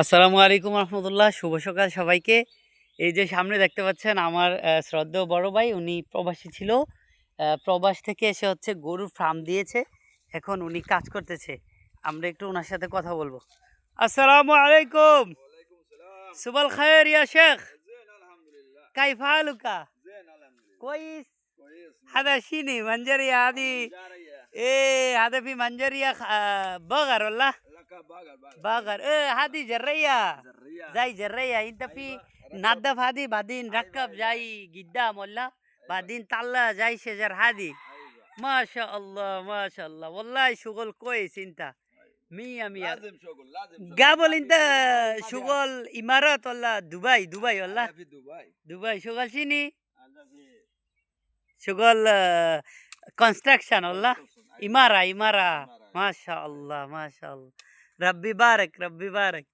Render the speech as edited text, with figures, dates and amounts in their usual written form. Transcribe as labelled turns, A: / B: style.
A: আসসালামু আলাইকুম রহমতুল্লাহ। শুভ সকাল সবাইকে। এই যে সামনে দেখতে পাচ্ছেন আমার শ্রদ্ধেয় বড় ভাই, উনি প্রবাসী ছিল। প্রবাস থেকে এসে হচ্ছে গরুর ফার্ম দিয়েছে, এখন উনি কাজ করতেছে। আমরা একটু ওনার সাথে কথা বলবো। আসসালামু আলাইকুম। সুবল খায়ের ইয়া শেখ, كيف حالك؟ كويس. هذا شيني منجرية هذه. ايه هذا في منجرية بقر والله. بقر ايه هذه جرية زي جرية. انت في نظف هذه بعدين ركب جاي قدام ولا بعدين طلع جاي شجر هذه. ما شاء الله ما شاء الله والله شغل كويس. انت مية مية.
B: لازم شغل
A: قبل انت شغل امارات ولا دبي؟ دبي ولا
B: في دبي.
A: دبي شغل شيني؟
B: انا في
A: شغل كونستراكشن والله.
B: construction.
A: إمارة إمارة.
B: إمارة.
A: ما شاء الله ما شاء الله. ربي بارك ربي بارك.